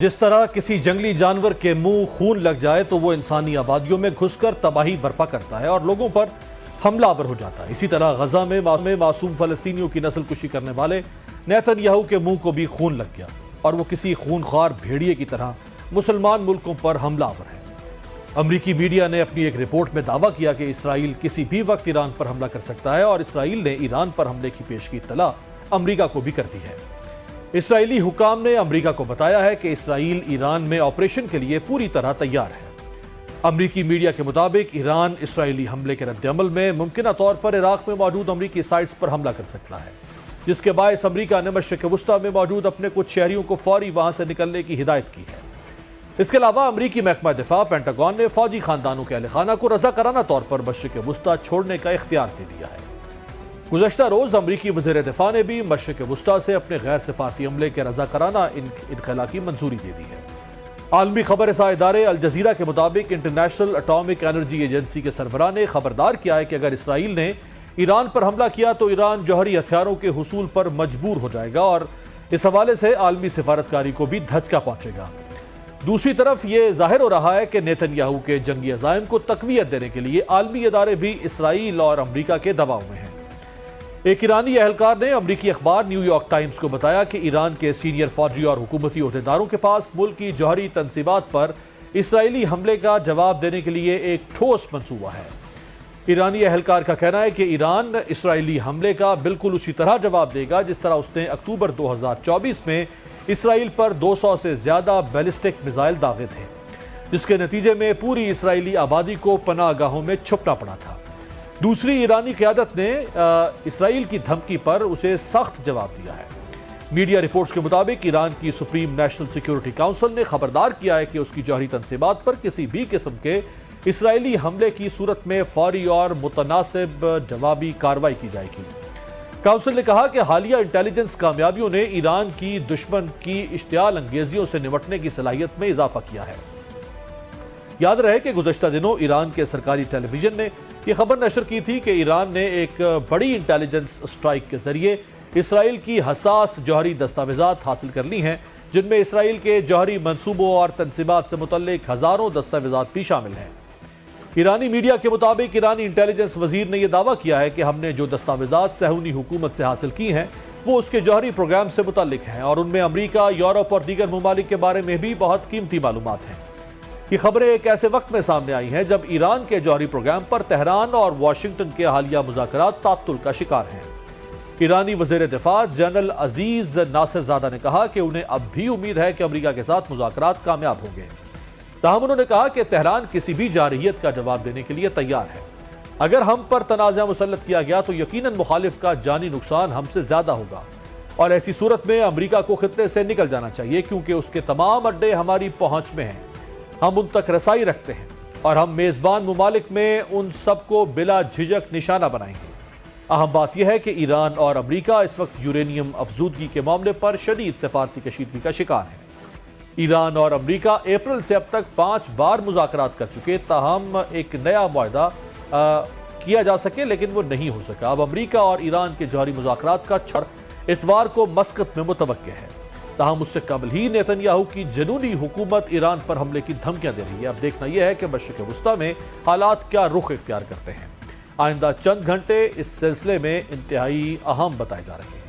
جس طرح کسی جنگلی جانور کے منہ خون لگ جائے تو وہ انسانی آبادیوں میں گھس کر تباہی برپا کرتا ہے اور لوگوں پر حملہ آور ہو جاتا ہے، اسی طرح غزہ میں معصوم فلسطینیوں کی نسل کشی کرنے والے نیتن یاہو کے منہ کو بھی خون لگ گیا اور وہ کسی خونخوار بھیڑیے کی طرح مسلمان ملکوں پر حملہ آور ہے۔ امریکی میڈیا نے اپنی ایک رپورٹ میں دعویٰ کیا کہ اسرائیل کسی بھی وقت ایران پر حملہ کر سکتا ہے اور اسرائیل نے ایران پر حملے کی پیشگی اطلاع امریکہ کو بھی کر دی ہے۔ اسرائیلی حکام نے امریکہ کو بتایا ہے کہ اسرائیل ایران میں آپریشن کے لیے پوری طرح تیار ہے۔ امریکی میڈیا کے مطابق ایران اسرائیلی حملے کے رد عمل میں ممکنہ طور پر عراق میں موجود امریکی سائٹس پر حملہ کر سکتا ہے، جس کے باعث امریکہ نے مشرق وسطیٰ میں موجود اپنے کچھ شہریوں کو فوری وہاں سے نکلنے کی ہدایت کی ہے۔ اس کے علاوہ امریکی محکمہ دفاع پینٹاگون نے فوجی خاندانوں کے اہل خانہ کو رضاکارانہ طور پر مشرق وسطیٰ چھوڑنے کا اختیار دے دیا ہے۔ گزشتہ روز امریکی وزیر دفاع نے بھی مشرق وسطیٰ سے اپنے غیر سفارتی عملے کے رضاکارانہ انخلا کی منظوری دے دی ہے۔ عالمی خبر رساں ادارے الجزیرہ کے مطابق انٹرنیشنل اٹامک انرجی ایجنسی کے سربراہ نے خبردار کیا ہے کہ اگر اسرائیل نے ایران پر حملہ کیا تو ایران جوہری ہتھیاروں کے حصول پر مجبور ہو جائے گا اور اس حوالے سے عالمی سفارتکاری کو بھی دھچکا پہنچے گا۔ دوسری طرف یہ ظاہر ہو رہا ہے کہ نیتن یاہو کے جنگی عزائم کو تقویت دینے کے لیے عالمی ادارے بھی اسرائیل اور امریکہ کے دباؤ میں ہیں۔ ایک ایرانی اہلکار نے امریکی اخبار نیو یارک ٹائمز کو بتایا کہ ایران کے سینئر فوجی اور حکومتی عہدیداروں کے پاس ملک کی جوہری تنصیبات پر اسرائیلی حملے کا جواب دینے کے لیے ایک ٹھوس منصوبہ ہے۔ ایرانی اہلکار کا کہنا ہے کہ ایران اسرائیلی حملے کا بالکل اسی طرح جواب دے گا جس طرح اس نے اکتوبر 2024 میں اسرائیل پر 200 سے زیادہ بیلسٹک میزائل داغے تھے، جس کے نتیجے میں پوری اسرائیلی آبادی کو پناہ گاہوں میں چھپنا پڑا تھا۔ دوسری ایرانی قیادت نے اسرائیل کی دھمکی پر اسے سخت جواب دیا ہے۔ میڈیا رپورٹس کے مطابق ایران کی سپریم نیشنل سیکیورٹی کونسل نے خبردار کیا ہے کہ اس کی جوہری تنصیبات پر کسی بھی قسم کے اسرائیلی حملے کی صورت میں فوری اور متناسب جوابی کارروائی کی جائے گی۔ کونسل نے کہا کہ حالیہ انٹیلیجنس کامیابیوں نے ایران کی دشمن کی اشتعال انگیزیوں سے نمٹنے کی صلاحیت میں اضافہ کیا ہے۔ یاد رہے کہ گزشتہ دنوں ایران کے سرکاری ٹیلی ویژن نے یہ خبر نشر کی تھی کہ ایران نے ایک بڑی انٹیلیجنس اسٹرائک کے ذریعے اسرائیل کی حساس جوہری دستاویزات حاصل کر لی ہیں، جن میں اسرائیل کے جوہری منصوبوں اور تنصیبات سے متعلق ہزاروں دستاویزات بھی شامل ہیں۔ ایرانی میڈیا کے مطابق ایرانی انٹیلیجنس وزیر نے یہ دعویٰ کیا ہے کہ ہم نے جو دستاویزات صہیونی حکومت سے حاصل کی ہیں وہ اس کے جوہری پروگرام سے متعلق ہیں اور ان میں امریکہ، یورپ اور دیگر ممالک کے بارے میں بھی بہت قیمتی معلومات ہیں۔ یہ خبریں ایک ایسے وقت میں سامنے آئی ہیں جب ایران کے جوہری پروگرام پر تہران اور واشنگٹن کے حالیہ مذاکرات تعطل کا شکار ہیں۔ ایرانی وزیر دفاع جنرل عزیز ناصر زادہ نے کہا کہ انہیں اب بھی امید ہے کہ امریکہ کے ساتھ مذاکرات کامیاب ہوں گے، تاہم انہوں نے کہا کہ تہران کسی بھی جارحیت کا جواب دینے کے لیے تیار ہے۔ اگر ہم پر تنازع مسلط کیا گیا تو یقیناً مخالف کا جانی نقصان ہم سے زیادہ ہوگا اور ایسی صورت میں امریکہ کو خطے سے نکل جانا چاہیے کیونکہ اس کے تمام اڈے ہماری پہنچ میں ہیں۔ ہم ان تک رسائی رکھتے ہیں اور ہم میزبان ممالک میں ان سب کو بلا جھجک نشانہ بنائیں گے۔ اہم بات یہ ہے کہ ایران اور امریکہ اس وقت یورینیم افزودگی کے معاملے پر شدید سفارتی کشیدگی کا شکار ہیں۔ ایران اور امریکہ اپریل سے اب تک 5 بار مذاکرات کر چکے، تاہم ایک نیا معاہدہ کیا جا سکے لیکن وہ نہیں ہو سکا۔ اب امریکہ اور ایران کے جوہری مذاکرات کا چھڑ اتوار کو مسقط میں متوقع ہے، تاہم اس سے قبل ہی نیتن یاہو کی جنونی حکومت ایران پر حملے کی دھمکیاں دے رہی ہے۔ اب دیکھنا یہ ہے کہ مشرق وسطیٰ میں حالات کیا رخ اختیار کرتے ہیں۔ آئندہ چند گھنٹے اس سلسلے میں انتہائی اہم بتائے جا رہے ہیں۔